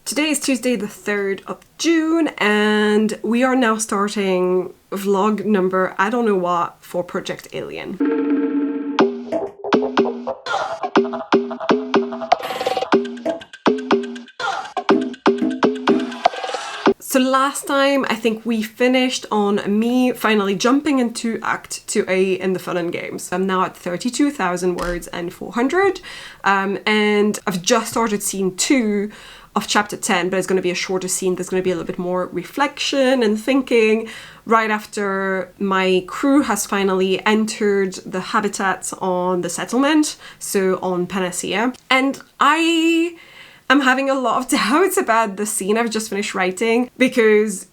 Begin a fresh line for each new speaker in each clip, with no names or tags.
Today is Tuesday the 3rd of June and we are now starting vlog number I don't know what for Project Alien. So last time I think we finished on me finally jumping into Act 2A in the Fun and Games. I'm now at 32,000 words and 400 and I've just started scene 2 of chapter 10, but it's going to be a shorter scene. There's going to be a little bit more reflection and thinking right after my crew has finally entered the habitats on the settlement, so on Panacea. And I am having a lot of doubts about the scene I've just finished writing because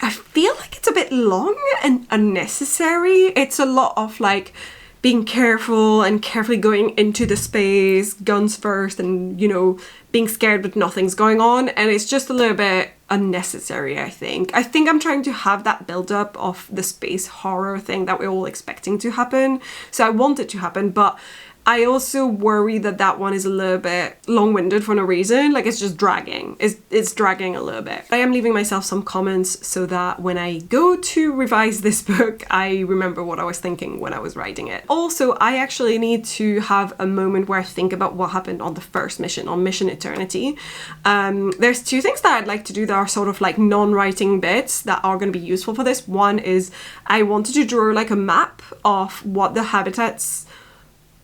I feel like it's a bit long and unnecessary. It's a lot of like being careful and carefully going into the space, guns first, and you know, being scared but nothing's going on, and it's just a little bit unnecessary, I think. I think I'm trying to have that build-up of the space horror thing that we're all expecting to happen, so I want it to happen, but I also worry that that one is a little bit long-winded for no reason. Like, it's just dragging. It's dragging a little bit. I am leaving myself some comments so that when I go to revise this book, I remember what I was thinking when I was writing it. Also, I actually need to have a moment where I think about what happened on the first mission, on Mission Eternity. There's two things that I'd like to do that are sort of like non-writing bits that are going to be useful for this. One is I wanted to draw like a map of what the habitats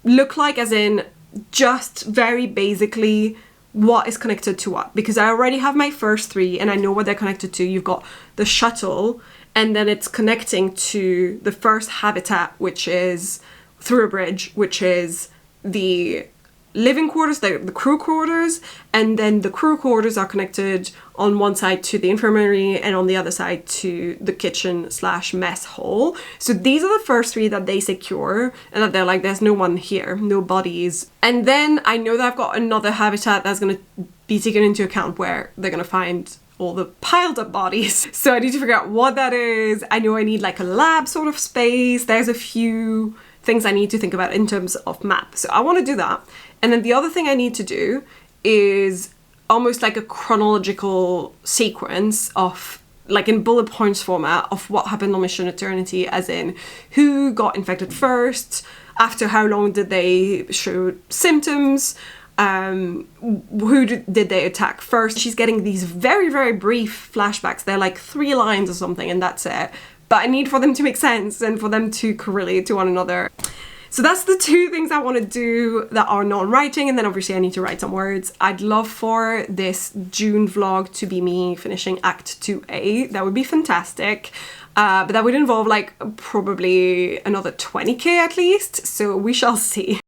look like, as in just very basically what is connected to what, because I already have my first three and I know what they're connected to. You've got the shuttle and then it's connecting to the first habitat, which is through a bridge, which is the living quarters, the crew quarters, and then the crew quarters are connected on one side to the infirmary and on the other side to the kitchen slash mess hall. So these are the first three that they secure, and that they're like, there's no one here, no bodies. And then I know that I've got another habitat that's going to be taken into account where they're going to find all the piled up bodies. So I need to figure out what that is. I know I need like a lab sort of space. There's a few things I need to think about in terms of map. So I want to do that. And then the other thing I need to do is almost like a chronological sequence of, like in bullet points format, of what happened on Mission Eternity, as in who got infected first, after how long did they show symptoms, who did they attack first. She's getting these very, very brief flashbacks. They're like 3 lines or something and that's it. But I need for them to make sense and for them to correlate to one another. So that's the two things I want to do that are non-writing, and then obviously I need to write some words. I'd love for this June vlog to be me finishing Act 2A. That would be fantastic. But that would involve like probably another 20k at least, so we shall see.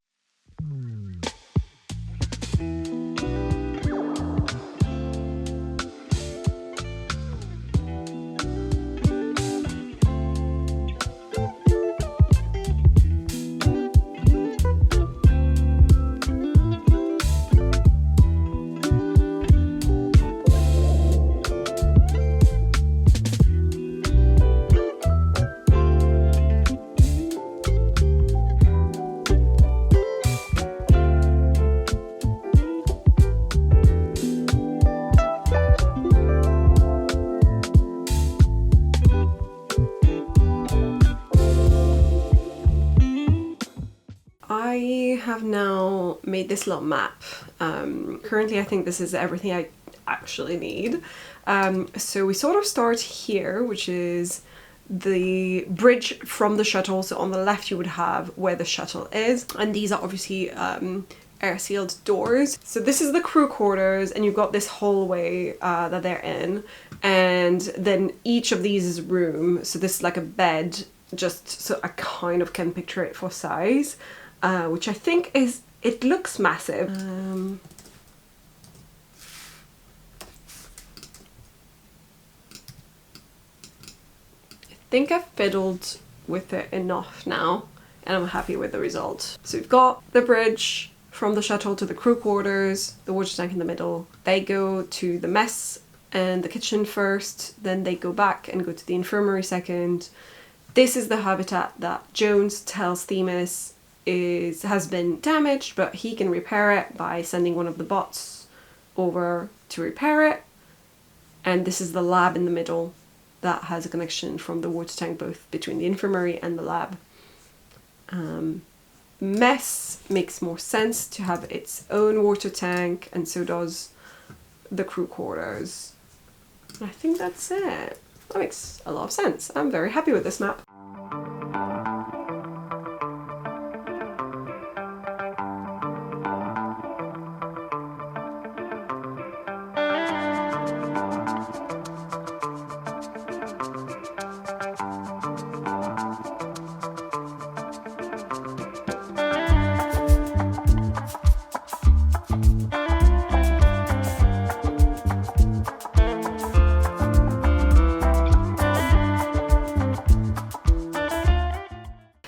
I have now made this little map. Currently I think this is everything I actually need. So we sort of start here, which is the bridge from the shuttle. So on the left you would have where the shuttle is, and these are obviously air sealed doors. So this is the crew quarters, and you've got this hallway that they're in, and then each of these is a room. So this is like a bed, just so I kind of can picture it for size. Which I think is, it looks massive. I think I've fiddled with it enough now, and I'm happy with the result. So we've got the bridge from the shuttle to the crew quarters, the water tank in the middle. They go to the mess and the kitchen first, then they go back and go to the infirmary second. This is the habitat that Jones tells Themis has been damaged, but he can repair it by sending one of the bots over to repair it. And this is the lab in the middle that has a connection from the water tank, both between the infirmary and the lab. Mess makes more sense to have its own water tank, and so does the crew quarters. I think that's it. That makes a lot of sense. I'm very happy with this map.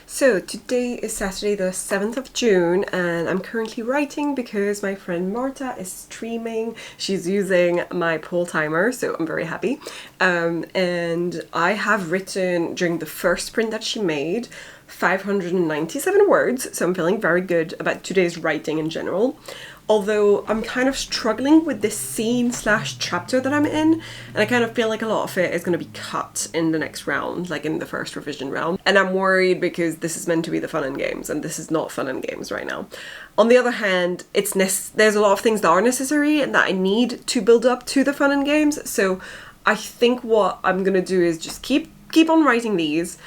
So today is Saturday the 7th of June and I'm currently writing because my friend Marta is streaming. She's using my poll timer, so I'm very happy. And I have written during the first print that she made 597 words, so I'm feeling very good about today's writing in general. Although I'm kind of struggling with this scene/chapter that I'm in, and I kind of feel like a lot of it is going to be cut in the next round, like in the first revision round. And I'm worried because this is meant to be the fun and games, and this is not fun and games right now. On the other hand, there's a lot of things that are necessary and that I need to build up to the fun and games. So I think what I'm going to do is just keep on writing these,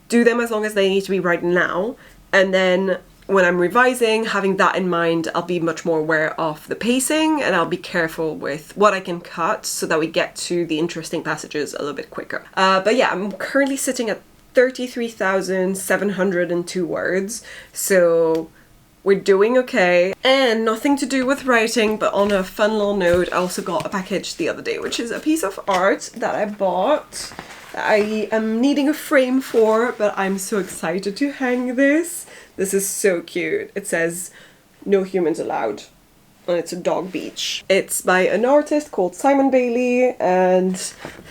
do them as long as they need to be right now, and then when I'm revising, having that in mind, I'll be much more aware of the pacing and I'll be careful with what I can cut so that we get to the interesting passages a little bit quicker. But yeah, I'm currently sitting at 33,702 words, so we're doing okay. And nothing to do with writing, but on a fun little note, I also got a package the other day, which is a piece of art that I bought. I am needing a frame for, but I'm so excited to hang this. This is so cute. It says, "No humans allowed," and it's a dog beach. It's by an artist called Simon Bailey, and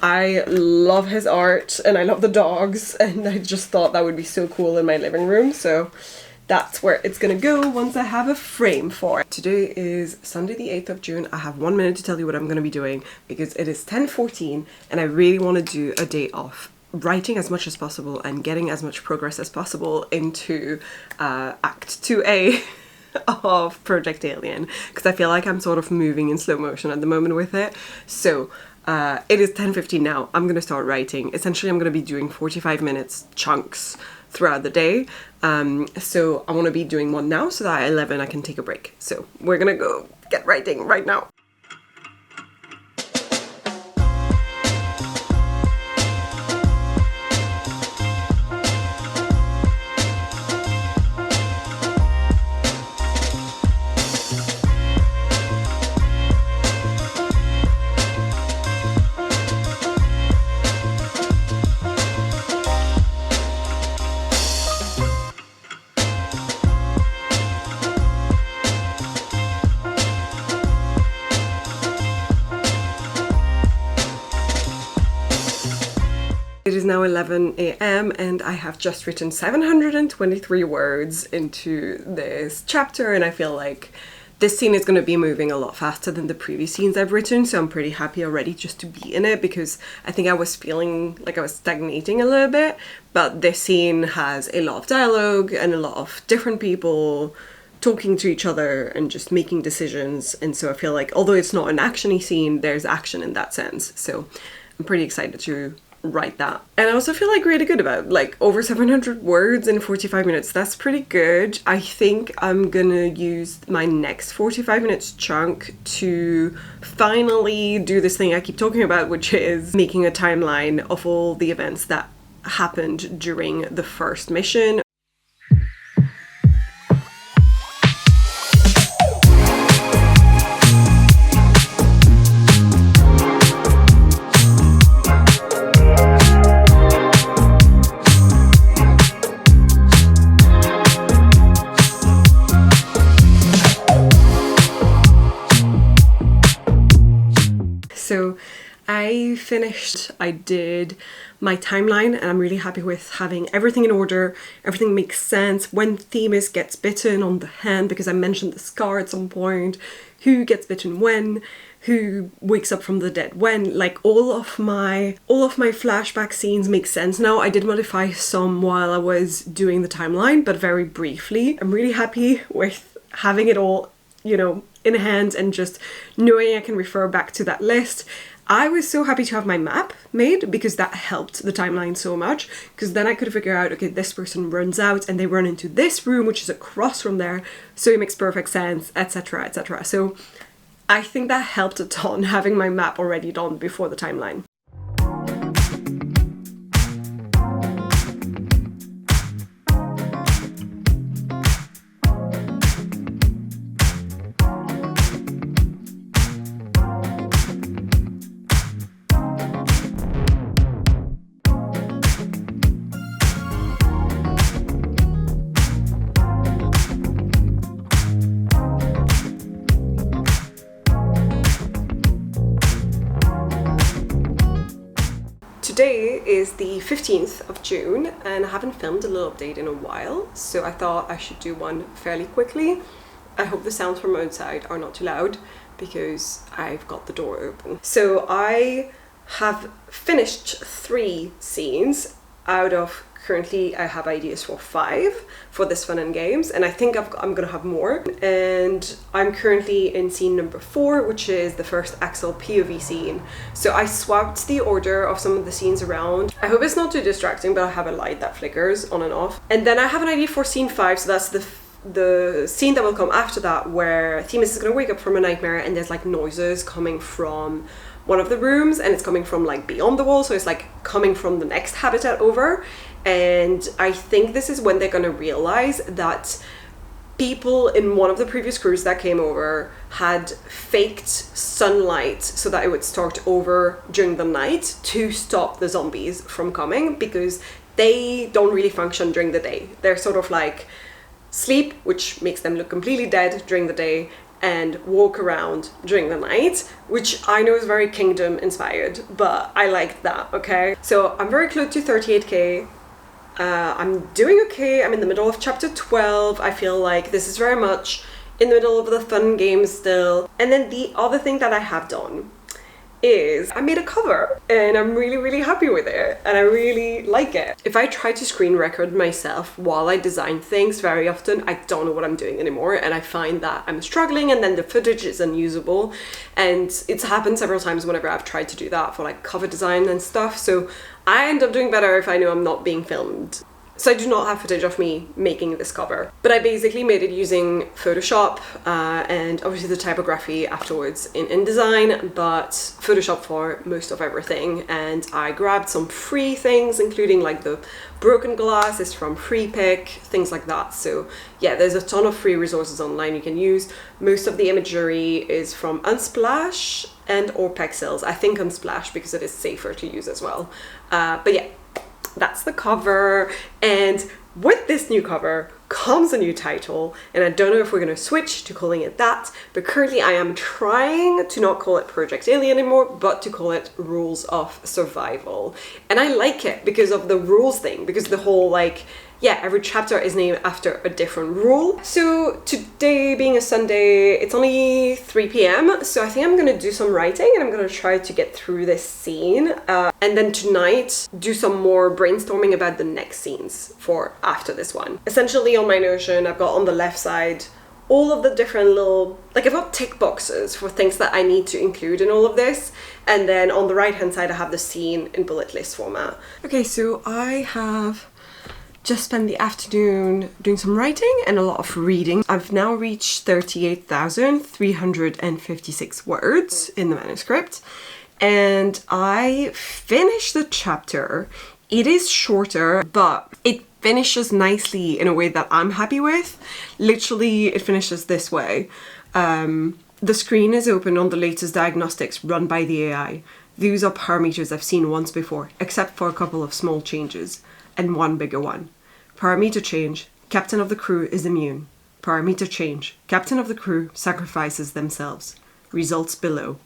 I love his art, and I love the dogs, and I just thought that would be so cool in my living room, so that's where it's gonna go once I have a frame for it. Today is Sunday the 8th of June. I have 1 minute to tell you what I'm gonna be doing because it is 10:14 and I really want to do a day off writing as much as possible and getting as much progress as possible into Act 2A of Project Alien, because I feel like I'm sort of moving in slow motion at the moment with it. So it is 10:15 now. I'm gonna start writing. Essentially, I'm gonna be doing 45 minutes chunks throughout the day. So I want to be doing one now so that at 11 I can take a break. So we're gonna go get writing right now. It is now 11 AM and I have just written 723 words into this chapter, and I feel like this scene is going to be moving a lot faster than the previous scenes I've written, so I'm pretty happy already just to be in it, because I think I was feeling like I was stagnating a little bit, but this scene has a lot of dialogue and a lot of different people talking to each other and just making decisions, and so I feel like although it's not an actiony scene, there's action in that sense, so I'm pretty excited to write that. And I also feel like really good about like over 700 words in 45 minutes. That's pretty good. I think I'm gonna use my next 45 minutes chunk to finally do this thing I keep talking about, which is making a timeline of all the events that happened during the first mission. So I finished, I did my timeline, and I'm really happy with having everything in order. Everything makes sense. When Themis gets bitten on the hand, because I mentioned the scar at some point, who gets bitten when, who wakes up from the dead when. Like all of my flashback scenes make sense now. I did modify some while I was doing the timeline, but very briefly. I'm really happy with having it all, you know, in hand and just knowing I can refer back to that list. I was so happy to have my map made because that helped the timeline so much, because then I could figure out, okay, this person runs out and they run into this room, which is across from there, so it makes perfect sense, etc, etc. So I think that helped a ton, having my map already done before the timeline. Today is the 15th of June and I haven't filmed a little update in a while, so I thought I should do one fairly quickly. I hope the sounds from outside are not too loud because I've got the door open. So I have finished 3 scenes out of, currently I have ideas for 5 for this fun and games, and I think I'm gonna have more. And I'm currently in scene number 4, which is the first Axel POV scene. So I swapped the order of some of the scenes around. I hope it's not too distracting, but I have a light that flickers on and off. And then I have an idea for scene 5, so that's the scene that will come after that, where Themis is gonna wake up from a nightmare and there's like noises coming from one of the rooms, and it's coming from like beyond the wall, so it's like coming from the next habitat over. And I think this is when they're gonna realize that people in one of the previous crews that came over had faked sunlight so that it would start over during the night to stop the zombies from coming, because they don't really function during the day. They're sort of like sleep, which makes them look completely dead during the day, and walk around during the night, which I know is very Kingdom inspired, but I like that, okay? So I'm very close to 38k. I'm doing okay. I'm in the middle of chapter 12. I feel like this is very much in the middle of the fun game still. And then the other thing that I have done is I made a cover, and I'm really happy with it, and I really like it. If I try to screen record myself while I design things, very often I don't know what I'm doing anymore, and I find that I'm struggling, and then the footage is unusable. And it's happened several times whenever I've tried to do that for like cover design and stuff, so I end up doing better if I know I'm not being filmed. So I do not have footage of me making this cover, but I basically made it using Photoshop and obviously the typography afterwards in InDesign, but Photoshop for most of everything. And I grabbed some free things, including like the broken glass is from FreePic, things like that. So yeah, there's a ton of free resources online you can use. Most of the imagery is from Unsplash and or Pexels. I think Unsplash because it is safer to use as well. But yeah, that's the cover, and with this new cover comes a new title, and I don't know if we're going to switch to calling it that, but currently I am trying to not call it Project Alien anymore, but to call it Rules of Survival. And I like it because of the rules thing, because the whole like, yeah, every chapter is named after a different rule. So today being a Sunday, it's only 3 p.m. so I think I'm gonna do some writing, and I'm gonna try to get through this scene, and then tonight do some more brainstorming about the next scenes for after this one. Essentially on my Notion, I've got on the left side all of the different little, like I've got tick boxes for things that I need to include in all of this, and then on the right hand side I have the scene in bullet list format. Okay, so I have just spent the afternoon doing some writing and a lot of reading. I've now reached 38,356 words in the manuscript, and I finished the chapter. It is shorter, but it finishes nicely in a way that I'm happy with. Literally, it finishes this way. The screen is open on the latest diagnostics run by the AI. These are parameters I've seen once before, except for a couple of small changes, and one bigger one. Parameter change, captain of the crew is immune. Parameter change, captain of the crew sacrifices themselves. Results below.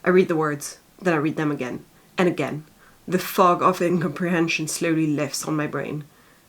I read the words, then I read them again, and again. The fog of incomprehension slowly lifts on my brain.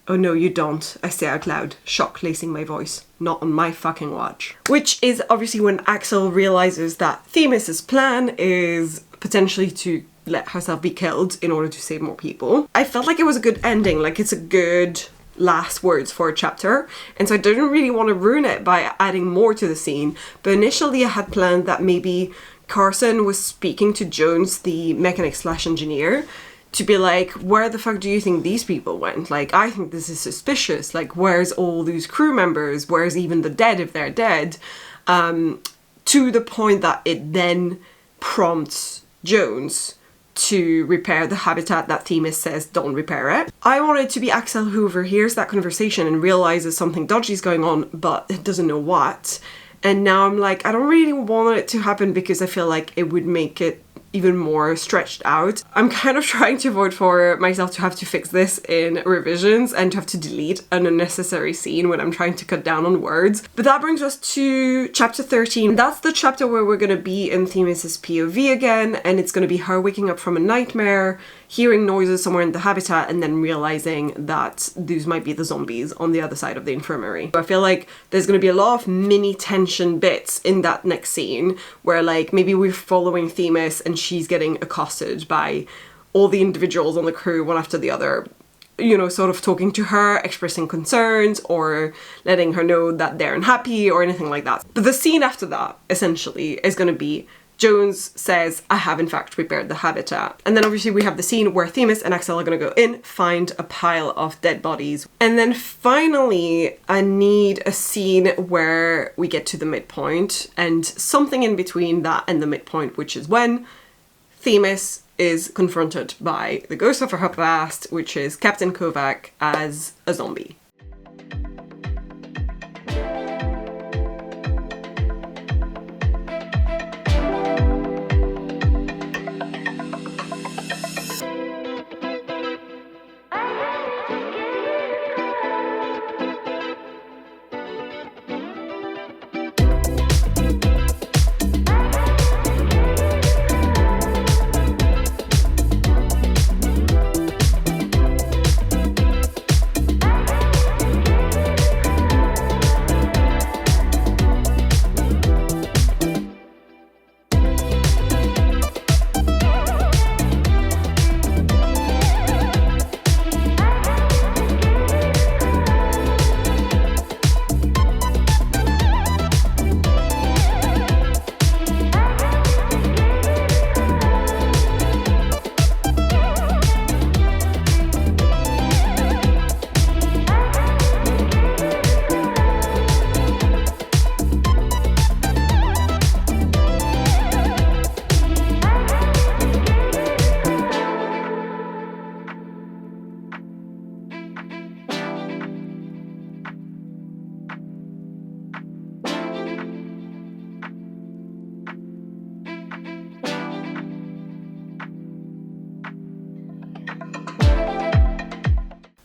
Oh no, you don't, I say out loud, shock lacing my voice. Not on my fucking watch. Which is obviously when Axel realizes that Themis's plan is potentially to let herself be killed in order to save more people. I felt like it was a good ending, like it's a good last words for a chapter, and so I didn't really want to ruin it by adding more to the scene, but initially I had planned that maybe Carson was speaking to Jones, the mechanic/engineer, to be like, where the fuck do you think these people went? Like, I think this is suspicious. Like, where's all these crew members? Where's even the dead if they're dead? To the point that it then prompts Jones to repair the habitat that Themis says don't repair it. I wanted it to be Axel who overhears that conversation and realizes something dodgy is going on, but doesn't know what. And now I'm like, I don't really want it to happen because I feel like it would make it even more stretched out. I'm kind of trying to avoid for myself to have to fix this in revisions and to have to delete an unnecessary scene when I'm trying to cut down on words. But that brings us to chapter 13. That's the chapter where we're going to be in Themis's POV again, and it's going to be her waking up from a nightmare, hearing noises somewhere in the habitat, and then realizing that these might be the zombies on the other side of the infirmary. I feel like there's going to be a lot of mini tension bits in that next scene where like maybe we're following Themis and she's getting accosted by all the individuals on the crew one after the other, you know, sort of talking to her, expressing concerns or letting her know that they're unhappy or anything like that. But the scene after that essentially is going to be Jones says, I have in fact repaired the habitat. And then obviously we have the scene where Themis and Axel are going to go in, find a pile of dead bodies. And then finally, I need a scene where we get to the midpoint and something in between that and the midpoint, which is when Themis is confronted by the ghost of her past, which is Captain Kovac as a zombie.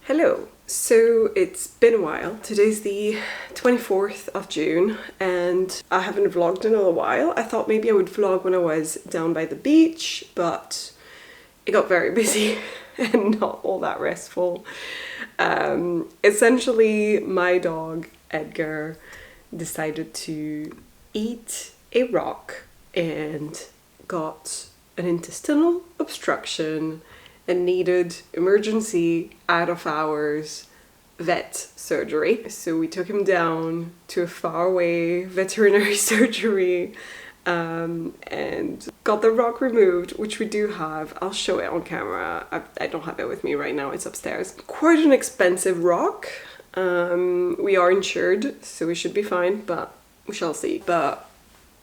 Hello, so it's been a while. Today's the 24th of June and I haven't vlogged in a while. I thought maybe I would vlog when I was down by the beach, but it got very busy and not all that restful. Essentially, my dog Edgar decided to eat a rock and got an intestinal obstruction and needed emergency out of hours vet surgery. So we took him down to a faraway veterinary surgery and got the rock removed, which we do have. I'll show it on camera. I don't have it with me right now, it's upstairs. Quite an expensive rock. We are insured, so we should be fine, but we shall see. But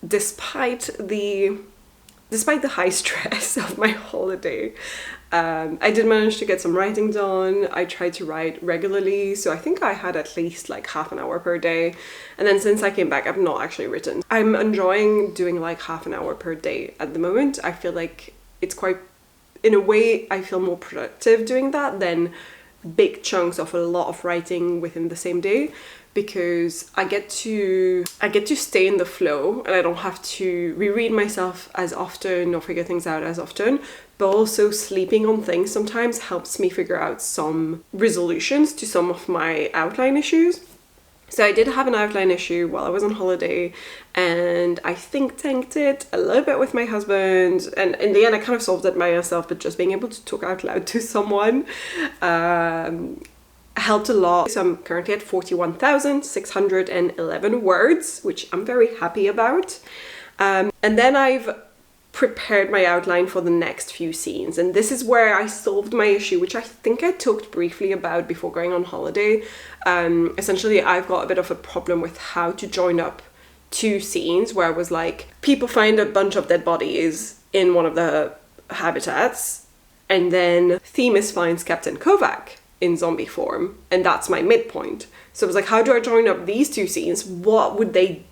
despite the high stress of my holiday, I did manage to get some writing done. I tried to write regularly, so I think I had at least like half an hour per day. And then since I came back, I've not actually written. I'm enjoying doing like half an hour per day at the moment. I feel like it's quite, in a way, I feel more productive doing that than big chunks of a lot of writing within the same day, because I get to stay in the flow and I don't have to reread myself as often or figure things out as often. But also sleeping on things sometimes helps me figure out some resolutions to some of my outline issues. So I did have an outline issue while I was on holiday, and I think tanked it a little bit with my husband, and in the end I kind of solved it by myself, but just being able to talk out loud to someone helped a lot. So I'm currently at 41,611 words, which I'm very happy about. And then I've prepared my outline for the next few scenes, and this is where I solved my issue, which I think I talked briefly about before going on holiday. Essentially, I've got a bit of a problem with how to join up two scenes where I was like, people find a bunch of dead bodies in one of the habitats, and then Themis finds Captain Kovac in zombie form, and that's my midpoint. So I was like, how do I join up these two scenes? What would they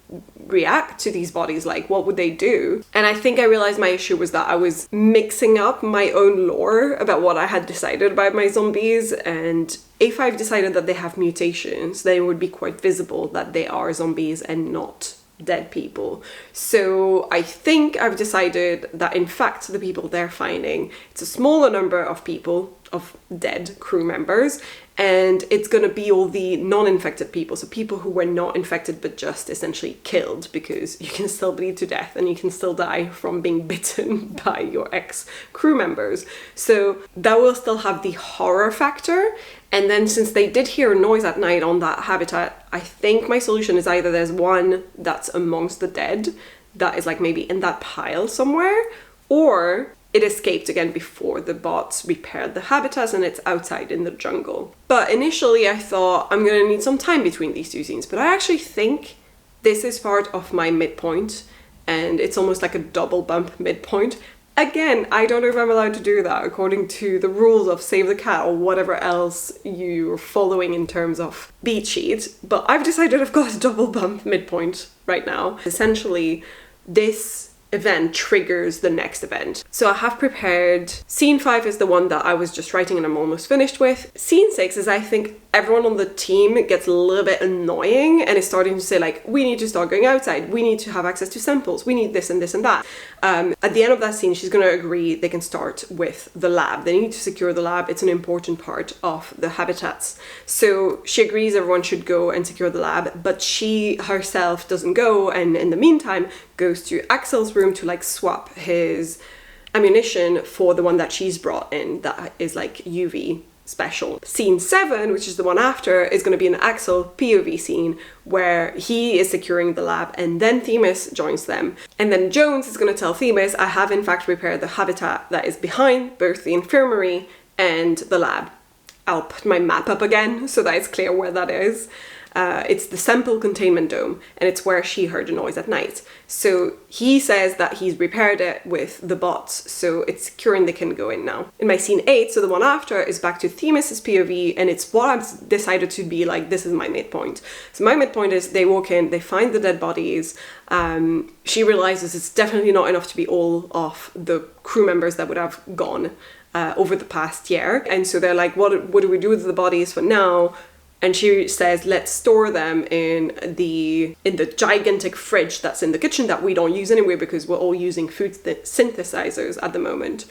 react to these bodies like? What would they do? And I think I realized my issue was that I was mixing up my own lore about what I had decided about my zombies, and if I've decided that they have mutations, then it would be quite visible that they are zombies and not dead people. So I think I've decided that in fact the people they're finding, it's a smaller number of people, of dead crew members, and it's gonna be all the non-infected people, so people who were not infected but just essentially killed, because you can still bleed to death and you can still die from being bitten by your ex-crew members. So that will still have the horror factor. And then since they did hear a noise at night on that habitat, I think my solution is either there's one that's amongst the dead that is like maybe in that pile somewhere, or it escaped again before the bots repaired the habitats and it's outside in the jungle. But initially I thought I'm gonna need some time between these two scenes, but I actually think this is part of my midpoint, and it's almost like a double bump midpoint. Again, I don't know if I'm allowed to do that according to the rules of Save the Cat or whatever else you're following in terms of beat sheet, but I've decided I've got a double bump midpoint right now. Essentially, this event triggers the next event. So I have prepared, scene 5 is the one that I was just writing and I'm almost finished with. Scene 6 is, I think, everyone on the team gets a little bit annoying and is starting to say like, we need to start going outside, we need to have access to samples, we need this and this and that. At the end of that scene, she's going to agree they can start with the lab. They need to secure the lab. It's an important part of the habitats. So she agrees everyone should go and secure the lab, but she herself doesn't go, and in the meantime goes to Axel's room to like swap his ammunition for the one that she's brought in that is like UV special. Scene 7, which is the one after, is going to be an Axel POV scene where he is securing the lab, and then Themis joins them. And then Jones is going to tell Themis, I have in fact prepared the habitat that is behind both the infirmary and the lab. I'll put my map up again so that it's clear where that is. It's the sample containment dome, and it's where she heard a noise at night. So he says that he's repaired it with the bots, so it's secure and they can go in now. In my scene 8, so the one after, is back to Themis' POV, and it's what I've decided to be like, this is my midpoint. So my midpoint is they walk in, they find the dead bodies, she realizes it's definitely not enough to be all of the crew members that would have gone over the past year, and so they're like, what do we do with the bodies for now? And she says, let's store them in the gigantic fridge that's in the kitchen that we don't use anyway because we're all using food synthesizers at the moment.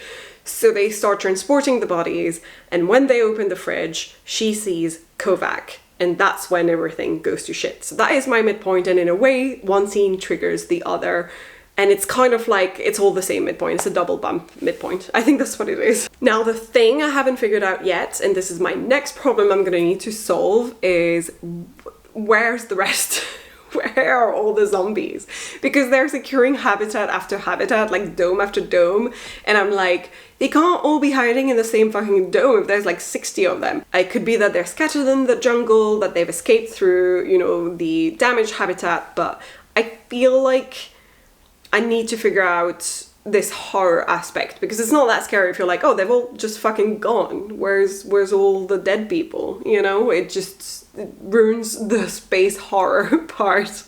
So they start transporting the bodies, and when they open the fridge, she sees Kovac, and that's when everything goes to shit. So that is my midpoint, and in a way, one scene triggers the other. And it's kind of like, it's all the same midpoint. It's a double bump midpoint. I think that's what it is. Now, the thing I haven't figured out yet, and this is my next problem I'm going to need to solve, is where's the rest? Where are all the zombies? Because they're securing habitat after habitat, like dome after dome. And I'm like, they can't all be hiding in the same fucking dome if there's like 60 of them. It could be that they're scattered in the jungle, that they've escaped through, you know, the damaged habitat. But I feel like I need to figure out this horror aspect, because it's not that scary if you're like, oh, they've all just fucking gone. Where's all the dead people? You know, it ruins the space horror part.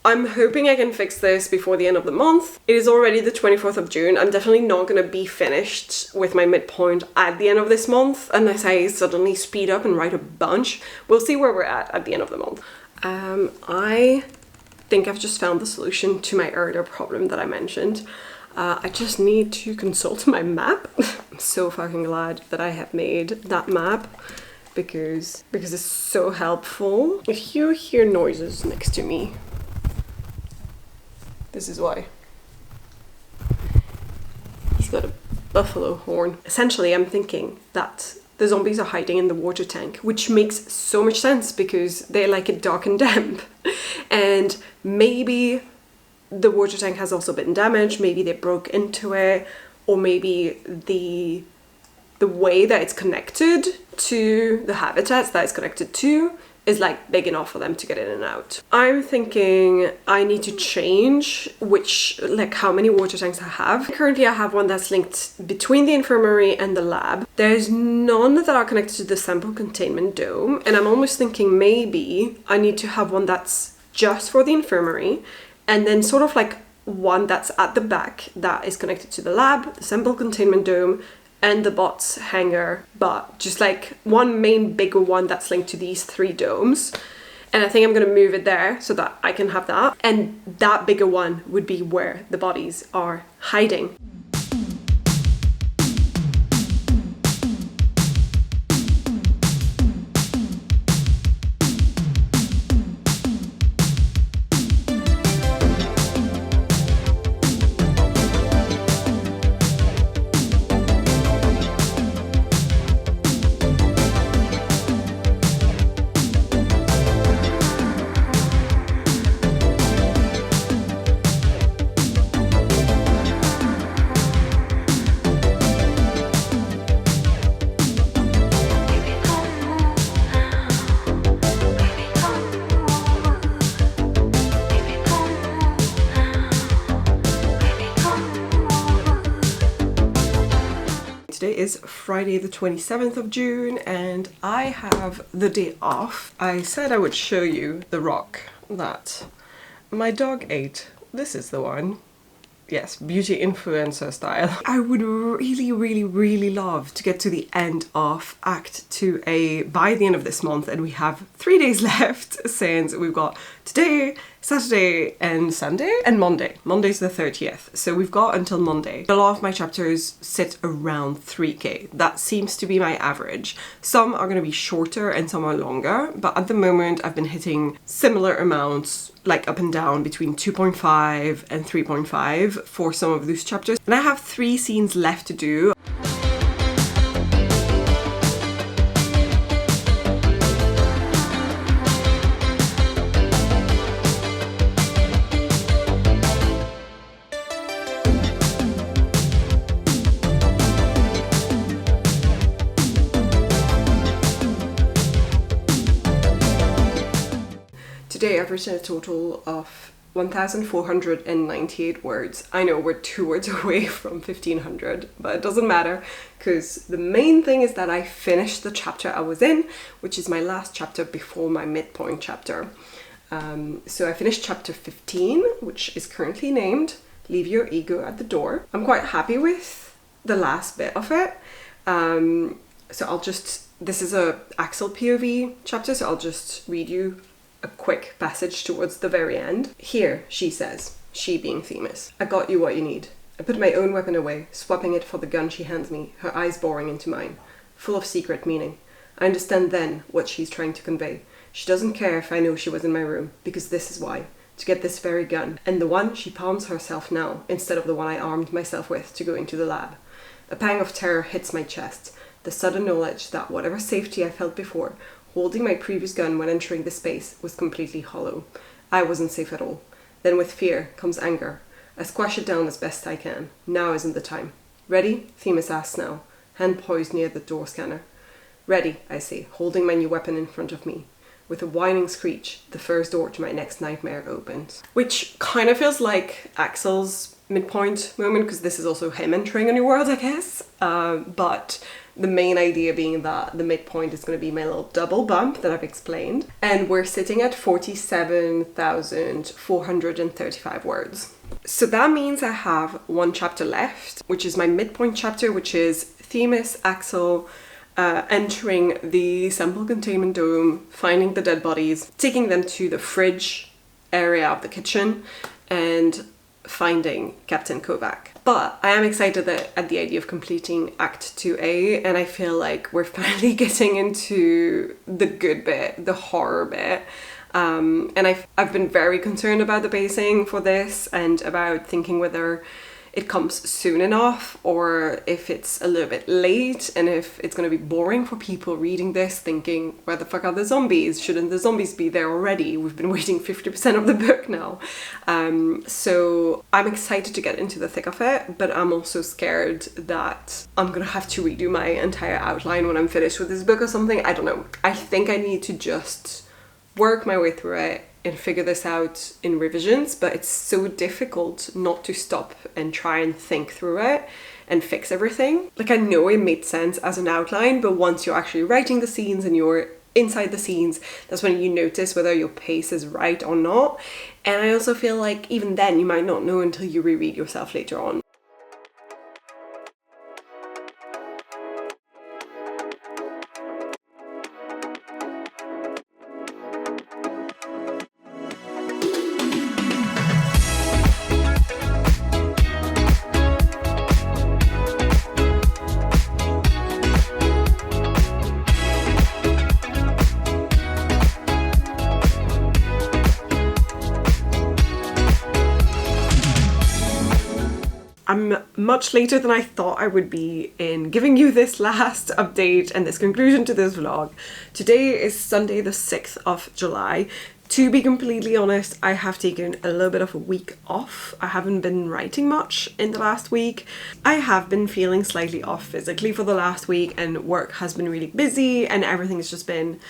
I'm hoping I can fix this before the end of the month. It is already the 24th of June. I'm definitely not going to be finished with my midpoint at the end of this month unless I suddenly speed up and write a bunch. We'll see where we're at the end of the month. I think I've just found the solution to my earlier problem that I mentioned. I just need to consult my map. I'm so fucking glad that I have made that map because it's so helpful. If you hear noises next to me, this is why. He's got a buffalo horn. Essentially, I'm thinking that the zombies are hiding in the water tank, which makes so much sense because they like it dark and damp. And maybe the water tank has also been damaged, maybe they broke into it, or maybe the way that it's connected to the habitats that it's connected to is like big enough for them to get in and out. I'm thinking I need to change how many water tanks I have. Currently I have one that's linked between the infirmary and the lab. There's none that are connected to the sample containment dome, and I'm almost thinking maybe I need to have one that's just for the infirmary, and then sort of like one that's at the back that is connected to the lab, the sample containment dome, and the bots hangar, but just like one main bigger one that's linked to these 3 domes. And I think I'm gonna move it there so that I can have that. And that bigger one would be where the bodies are hiding. Today is Friday the 27th of June and I have the day off. I said I would show you the rock that my dog ate. This is the one. Yes, beauty influencer style. I would really love to get to the end of Act 2A by the end of this month, and we have 3 days left since we've got today, Saturday and Sunday and Monday. Monday's the 30th, so we've got until Monday. A lot of my chapters sit around 3k. That seems to be my average. Some are going to be shorter and some are longer, but at the moment I've been hitting similar amounts, like up and down between 2.5 and 3.5 for some of those chapters. And I have 3 scenes left to do. Today I've written a total of 1,498 words. I know we're 2 words away from 1,500, but it doesn't matter because the main thing is that I finished the chapter I was in, which is my last chapter before my midpoint chapter. So I finished chapter 15, which is currently named Leave Your Ego at the Door. I'm quite happy with the last bit of it. This is a Axel POV chapter, so I'll just read you a quick passage towards the very end. Here, she says, she being Themis, I got you what you need. I put my own weapon away, swapping it for the gun she hands me, her eyes boring into mine, full of secret meaning. I understand then what she's trying to convey. She doesn't care if I know she was in my room, because this is why. To get this very gun, and the one she palms herself now, instead of the one I armed myself with to go into the lab. A pang of terror hits my chest, the sudden knowledge that whatever safety I felt before, holding my previous gun when entering the space, was completely hollow. I wasn't safe at all. Then with fear comes anger. I squash it down as best I can. Now isn't the time. Ready? Themis asks now, hand poised near the door scanner. Ready, I say, holding my new weapon in front of me. With a whining screech, the first door to my next nightmare opens. Which kind of feels like Axel's midpoint moment, because this is also him entering a new world, I guess. But The main idea being that the midpoint is going to be my little double bump that I've explained. And we're sitting at 47,435 words. So that means I have one chapter left, which is my midpoint chapter, which is Themis, Axel, entering the sample containment dome, finding the dead bodies, taking them to the fridge area of the kitchen, and finding Captain Kovac. But I am excited at the idea of completing Act 2A, and I feel like we're finally getting into the good bit, the horror bit. And I've been very concerned about the pacing for this and about thinking whether it comes soon enough or if it's a little bit late, and if it's going to be boring for people reading this thinking, where the fuck are the zombies? Shouldn't the zombies be there already? We've been waiting 50% of the book now. So I'm excited to get into the thick of it, but I'm also scared that I'm going to have to redo my entire outline when I'm finished with this book or something. I don't know. I think I need to just work my way through it and figure this out in revisions, but it's so difficult not to stop and try and think through it and fix everything. Like, I know it made sense as an outline, but once you're actually writing the scenes and you're inside the scenes, that's when you notice whether your pace is right or not. And I also feel like even then you might not know until you reread yourself later on. I'm much later than I thought I would be in giving you this last update and this conclusion to this vlog. Today is Sunday the 6th of July. To be completely honest, I have taken a little bit of a week off. I haven't been writing much in the last week. I have been feeling slightly off physically for the last week, and work has been really busy and everything has just been,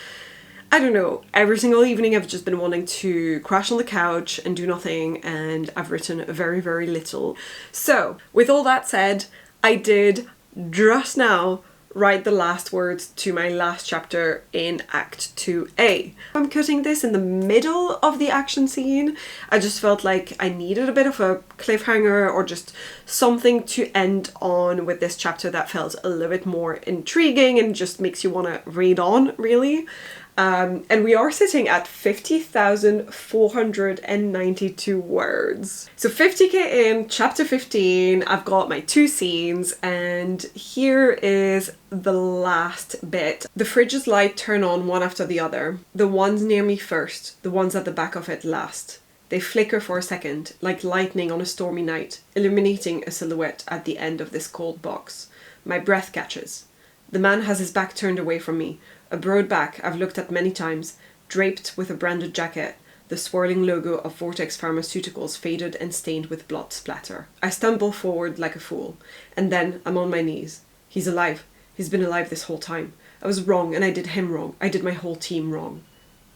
I don't know, every single evening I've just been wanting to crash on the couch and do nothing, and I've written very, very little. So, with all that said, I did just now write the last words to my last chapter in Act 2A. I'm cutting this in the middle of the action scene. I just felt like I needed a bit of a cliffhanger or just something to end on with this chapter that felt a little bit more intriguing and just makes you want to read on, really. And we are sitting at 50,492 words. So 50k in, chapter 15, I've got my 2 scenes, and here is the last bit. The fridge's light turn on one after the other. The ones near me first, the ones at the back of it last. They flicker for a second, like lightning on a stormy night, illuminating a silhouette at the end of this cold box. My breath catches. The man has his back turned away from me. A broad back I've looked at many times, draped with a branded jacket, the swirling logo of Vortex Pharmaceuticals faded and stained with blood splatter. I stumble forward like a fool, and then I'm on my knees. He's alive. He's been alive this whole time. I was wrong, and I did him wrong. I did my whole team wrong.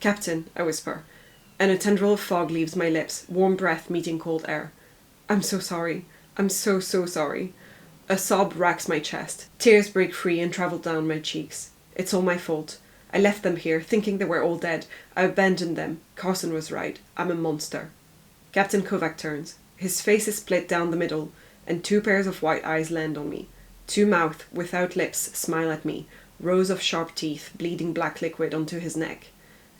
Captain, I whisper, and a tendril of fog leaves my lips, warm breath meeting cold air. I'm so sorry. I'm so sorry. A sob racks my chest. Tears break free and travel down my cheeks. It's all my fault. I left them here, thinking they were all dead. I abandoned them. Carson was right. I'm a monster. Captain Kovac turns. His face is split down the middle, and 2 pairs of white eyes land on me. 2 mouths, without lips, smile at me. Rows of sharp teeth, bleeding black liquid onto his neck.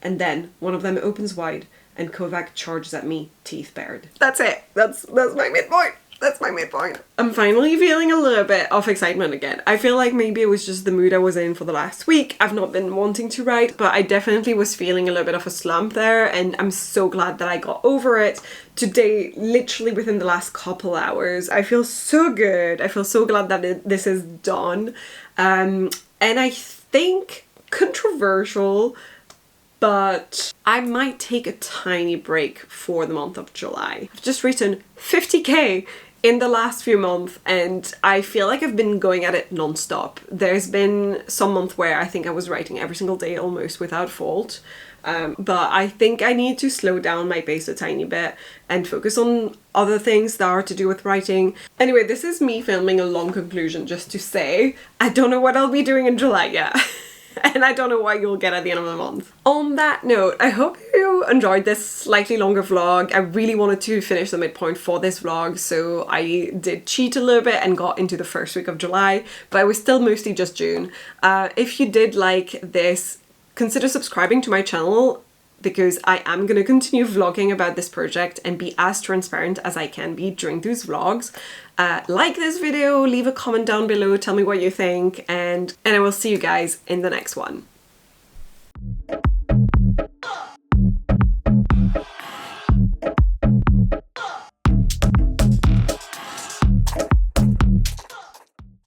And then, one of them opens wide, and Kovac charges at me, teeth bared. That's it. That's my midpoint. That's my midpoint. I'm finally feeling a little bit of excitement again. I feel like maybe it was just the mood I was in for the last week. I've not been wanting to write, but I definitely was feeling a little bit of a slump there, and I'm so glad that I got over it today, literally within the last couple hours. I feel so good. I feel so glad that this is done. And I think controversial, but I might take a tiny break for the month of July. I've just written 50k in the last few months, and I feel like I've been going at it non-stop. There's been some month where I think I was writing every single day almost without fault. But I think I need to slow down my pace a tiny bit and focus on other things that are to do with writing. Anyway, this is me filming a long conclusion just to say I don't know what I'll be doing in July yet. And I don't know what you'll get at the end of the month. On that note, I hope you enjoyed this slightly longer vlog. I really wanted to finish the midpoint for this vlog, so I did cheat a little bit and got into the first week of July, but it was still mostly just June. If you did like this, consider subscribing to my channel, because I am going to continue vlogging about this project and be as transparent as I can be during those vlogs. Like this video, leave a comment down below, tell me what you think, and I will see you guys in the next one.